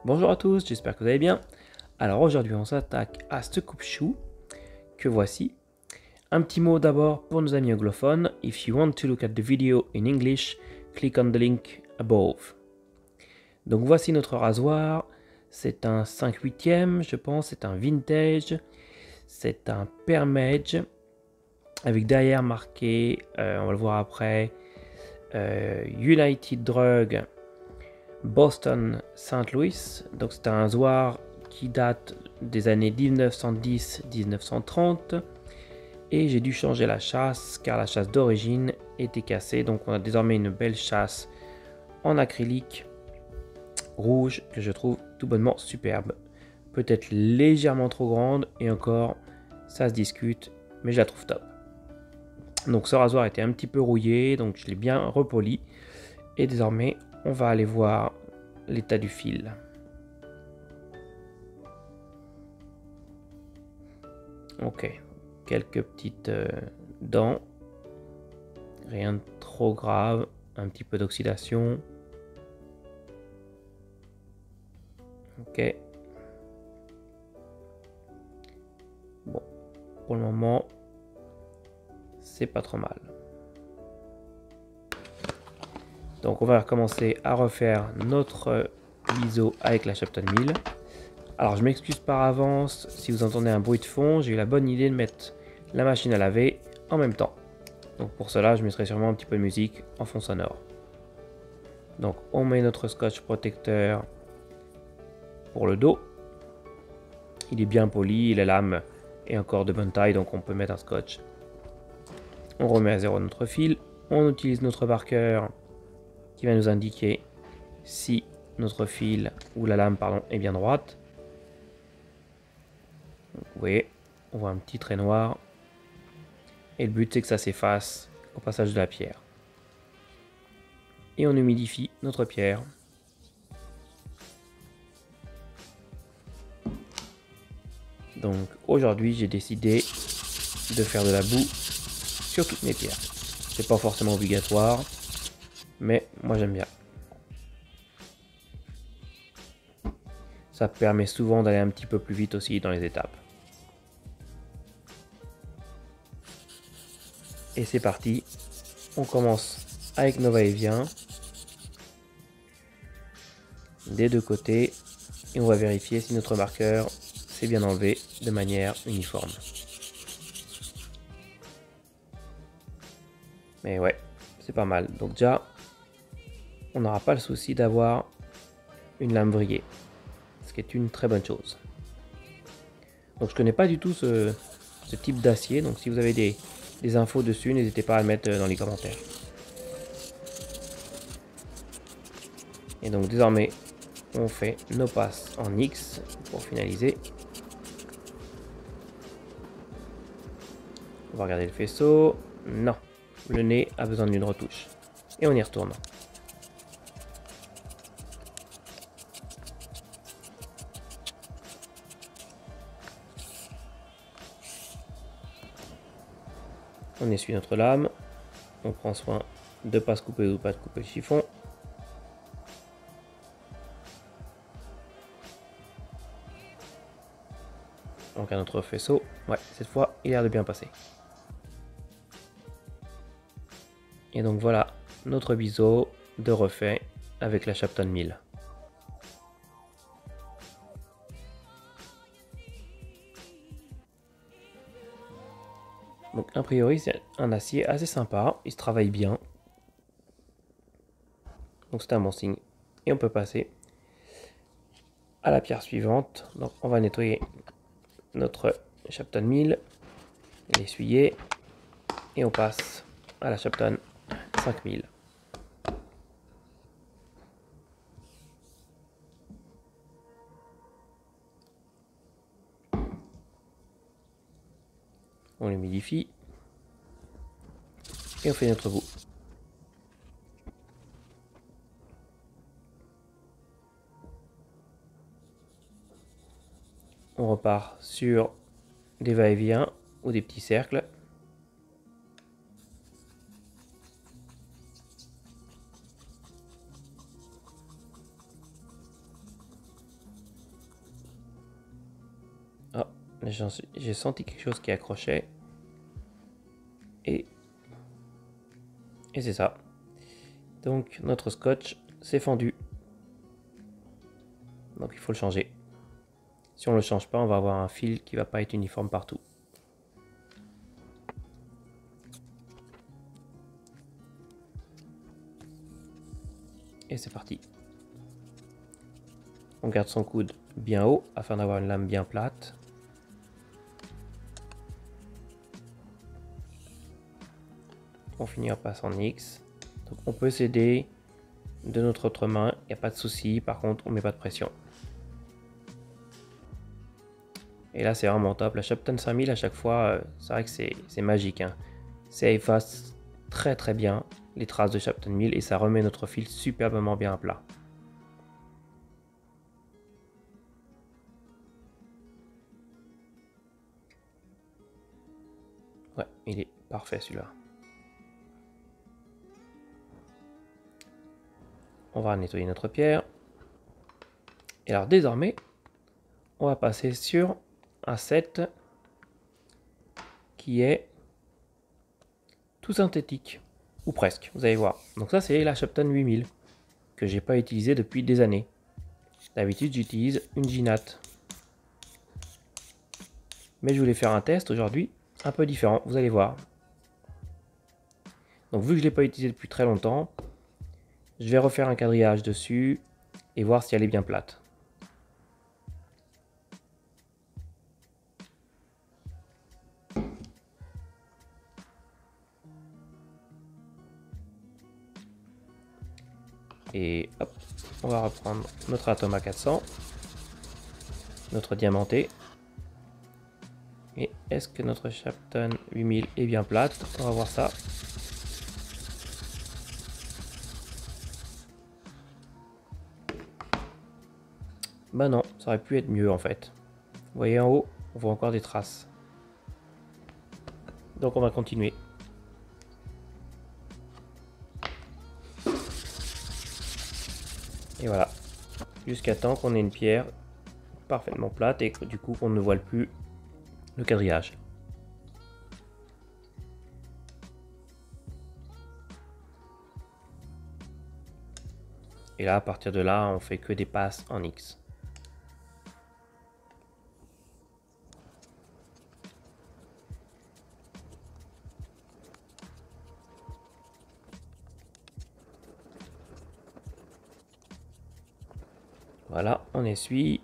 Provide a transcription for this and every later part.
Bonjour à tous, j'espère que vous allez bien. Alors aujourd'hui on s'attaque à ce coupe-chou que voici. Un petit mot d'abord pour nos amis anglophones. If you want to look at the video in English, click on the link above. Donc voici notre rasoir. C'est un 5/8e, je pense, c'est un vintage. C'est un Permage avec derrière marqué, on va le voir après, United Drug Boston St. Louis. Donc c'est un rasoir qui date des années 1910-1930 et j'ai dû changer la chasse car la chasse d'origine était cassée. Donc on a désormais une belle chasse en acrylique rouge que je trouve tout bonnement superbe. Peut-être légèrement trop grande et encore ça se discute, mais je la trouve top. Donc ce rasoir était un petit peu rouillé, donc je l'ai bien repoli et désormais on va aller voir l'état du fil. Ok, quelques petites dents, rien de trop grave, un petit peu d'oxydation. Ok. Bon, pour le moment, c'est pas trop mal. Donc on va recommencer à refaire notre biseau avec la Shapton 1000. Alors je m'excuse par avance si vous entendez un bruit de fond, j'ai eu la bonne idée de mettre la machine à laver en même temps. Donc pour cela je mettrai sûrement un petit peu de musique en fond sonore. Donc on met notre scotch protecteur pour le dos. Il est bien poli, la lame est encore de bonne taille donc on peut mettre un scotch. On remet à zéro notre fil, on utilise notre marqueur qui va nous indiquer si notre fil ou la lame pardon, est bien droite. Donc, vous voyez, on voit un petit trait noir. Et le but c'est que ça s'efface au passage de la pierre. Et on humidifie notre pierre. Donc aujourd'hui j'ai décidé de faire de la boue sur toutes mes pierres. C'est pas forcément obligatoire, mais moi j'aime bien. Ça permet souvent d'aller un petit peu plus vite aussi dans les étapes. Et c'est parti, on commence avec nos va-et-vient des deux côtés et on va vérifier si notre marqueur s'est bien enlevé de manière uniforme. Mais ouais, c'est pas mal. Donc déjà, on n'aura pas le souci d'avoir une lame vrillée, ce qui est une très bonne chose. Donc je connais pas du tout ce type d'acier, donc si vous avez des infos dessus, n'hésitez pas à le mettre dans les commentaires. Et donc désormais, on fait nos passes en X pour finaliser. On va regarder le faisceau. Non, le nez a besoin d'une retouche. Et on y retourne. On essuie notre lame. On prend soin de ne pas se couper ou pas de couper le chiffon. Donc à notre faisceau. Ouais, cette fois, il a l'air de bien passer. Et donc voilà notre biseau de refait avec la Shapton 1000. Donc a priori c'est un acier assez sympa, il se travaille bien. Donc c'est un bon signe. Et on peut passer à la pierre suivante. Donc on va nettoyer notre Shapton 1000, l'essuyer et on passe à la Shapton 5000. On l'humidifie et on fait notre bout. On repart sur des va-et-vient ou des petits cercles. j'ai senti quelque chose qui accrochait. Et c'est ça. Donc notre scotch s'est fendu. Donc il faut le changer. Si on ne le change pas, on va avoir un fil qui va pas être uniforme partout. Et c'est parti. On garde son coude bien haut afin d'avoir une lame bien plate. On finit en passant en X. Donc on peut s'aider de notre autre main, il n'y a pas de souci. Par contre, on ne met pas de pression. Et là, c'est vraiment top. La Shopton 5000, à chaque fois, c'est vrai que c'est magique. Hein. Ça efface très très bien les traces de Shopton 1000 et ça remet notre fil superbement bien à plat. Ouais, il est parfait celui-là. On va nettoyer notre pierre. Et alors désormais, on va passer sur un set qui est tout synthétique. Ou presque, vous allez voir. Donc ça, c'est la Shopton 8000 que j'ai pas utilisé depuis des années. D'habitude, j'utilise une Ginat. Mais je voulais faire un test aujourd'hui un peu différent, vous allez voir. Donc vu que je ne l'ai pas utilisé depuis très longtemps, je vais refaire un quadrillage dessus et voir si elle est bien plate. Et hop, on va reprendre notre Atoma 400, notre diamanté. Et est-ce que notre Shopton 8000 est bien plate? On va voir ça. Bah non, ça aurait pu être mieux en fait. Vous voyez en haut, on voit encore des traces. Donc on va continuer. Et voilà, jusqu'à temps qu'on ait une pierre parfaitement plate et que du coup on ne voile plus le quadrillage. Et là, à partir de là, on fait que des passes en X. Voilà, on essuie,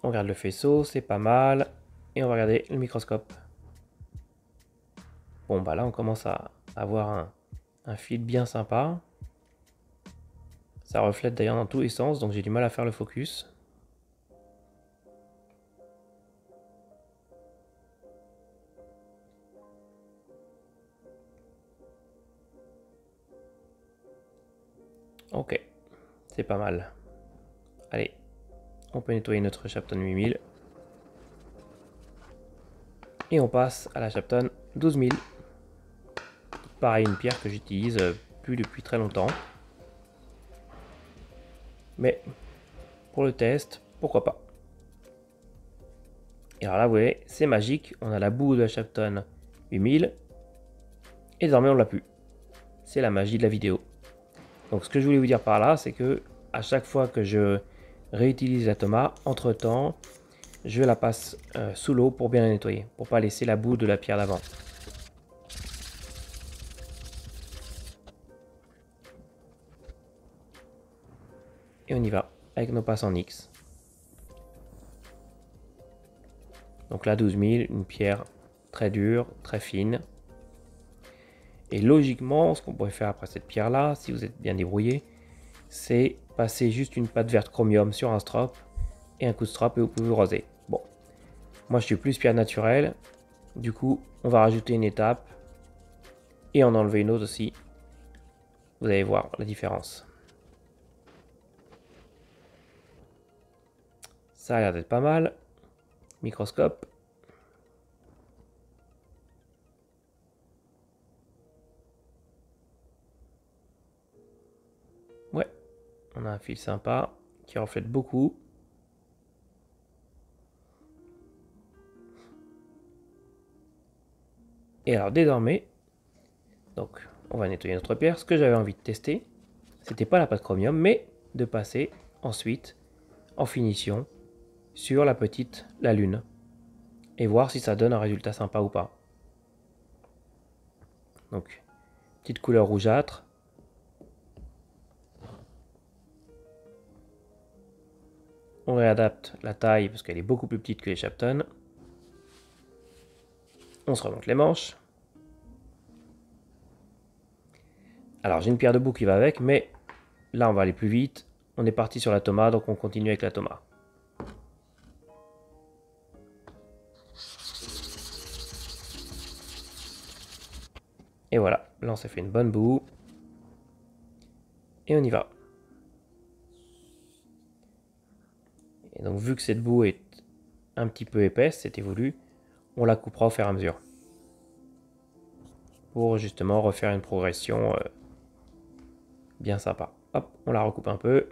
on regarde le faisceau, c'est pas mal. Et on va regarder le microscope. Bon, bah là, on commence à avoir un fil bien sympa. Ça reflète d'ailleurs dans tous les sens, donc j'ai du mal à faire le focus. Ok, c'est pas mal. Allez, on peut nettoyer notre Shopton 8000. Et on passe à la Shopton 12000. Pareil, une pierre que j'utilise plus depuis très longtemps. Mais pour le test, pourquoi pas. Et alors là, vous voyez, c'est magique. On a la boue de la Shopton 8000. Et désormais, on l'a plus. C'est la magie de la vidéo. Donc ce que je voulais vous dire par là, c'est que à chaque fois que je réutilise la Atoma, entre temps, je la passe sous l'eau pour bien la nettoyer, pour pas laisser la boue de la pierre d'avant. Et on y va avec nos passes en X. Donc là, 12000, une pierre très dure, très fine. Et logiquement, ce qu'on pourrait faire après cette pierre-là, si vous êtes bien débrouillé, c'est passer juste une pâte verte chromium sur un strop et un coup de strop et vous pouvez vous raser. Bon, moi je suis plus pierre naturelle, du coup on va rajouter une étape et en enlever une autre aussi. Vous allez voir la différence. Ça a l'air d'être pas mal. Microscope. Ouais, on a un fil sympa qui reflète beaucoup. Et alors désormais, donc on va nettoyer notre pierre. Ce que j'avais envie de tester, c'était pas la pâte chromium, mais de passer ensuite en finition sur la lune et voir si ça donne un résultat sympa ou pas. Donc petite couleur rougeâtre. On réadapte la taille parce qu'elle est beaucoup plus petite que les Shapton. On se remonte les manches. Alors j'ai une pierre debout qui va avec, mais là on va aller plus vite. On est parti sur la Thomas, donc on continue avec la Thomas. Et voilà, là on s'est fait une bonne boue. Et on y va. Et donc vu que cette boue est un petit peu épaisse, c'était voulu, on la coupera au fur et à mesure. Pour justement refaire une progression bien sympa. Hop, on la recoupe un peu.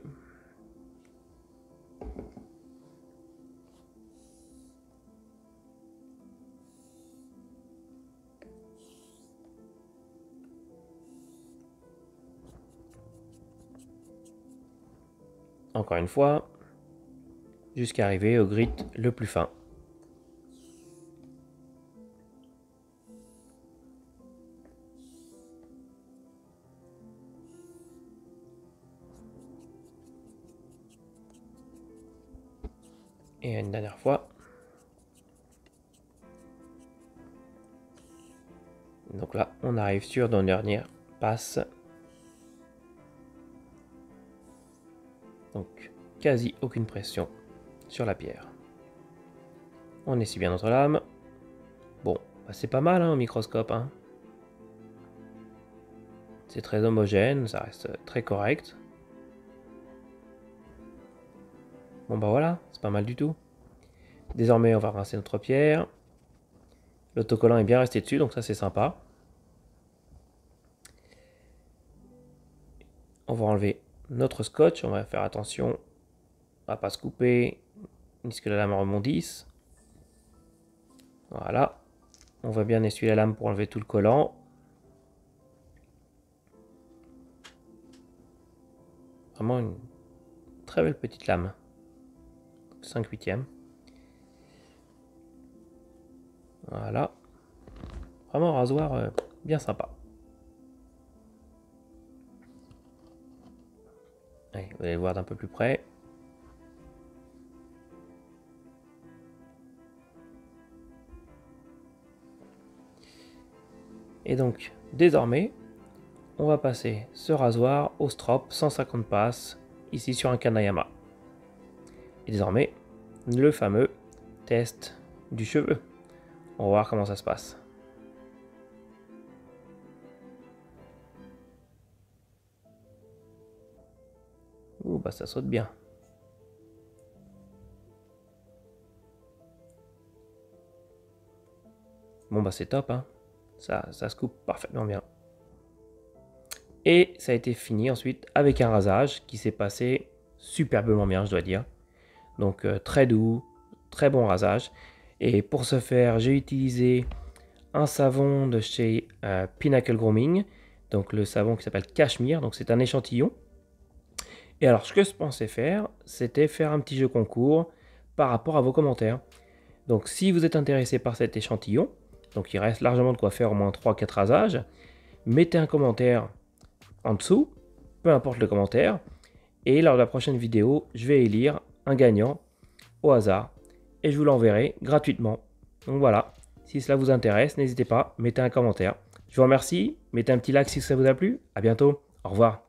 Encore une fois, jusqu'à arriver au grit le plus fin. Et une dernière fois. Donc là, on arrive sur notre dernière passe. Donc, quasi aucune pression sur la pierre. On essuie bien notre lame. Bon, bah c'est pas mal hein, au microscope. Hein. C'est très homogène, ça reste très correct. Bon bah voilà, c'est pas mal du tout. Désormais, on va rincer notre pierre. L'autocollant est bien resté dessus, donc ça c'est sympa. On va enlever notre scotch, on va faire attention à ne pas se couper, ni que la lame rebondisse. Voilà. On va bien essuyer la lame pour enlever tout le collant. Vraiment une très belle petite lame. 5/8. Voilà. Vraiment un rasoir bien sympa. Allez, vous allez le voir d'un peu plus près. Et donc, désormais, on va passer ce rasoir au strop 150 passes, ici sur un Kanayama. Et désormais, le fameux test du cheveu. On va voir comment ça se passe. Ouh, bah ça saute bien. Bon bah c'est top, hein. Ça se coupe parfaitement bien. Et ça a été fini ensuite avec un rasage qui s'est passé superbement bien, je dois dire. Donc très doux, très bon rasage. Et pour ce faire, j'ai utilisé un savon de chez Pinnacle Grooming. Donc le savon qui s'appelle Cashmere, donc c'est un échantillon. Et alors ce que je pensais faire, c'était faire un petit jeu concours par rapport à vos commentaires. Donc si vous êtes intéressé par cet échantillon, donc il reste largement de quoi faire au moins 3-4 rasages, mettez un commentaire en dessous, peu importe le commentaire, et lors de la prochaine vidéo, je vais élire un gagnant au hasard, et je vous l'enverrai gratuitement. Donc voilà, si cela vous intéresse, n'hésitez pas, mettez un commentaire. Je vous remercie, mettez un petit like si ça vous a plu, à bientôt, au revoir.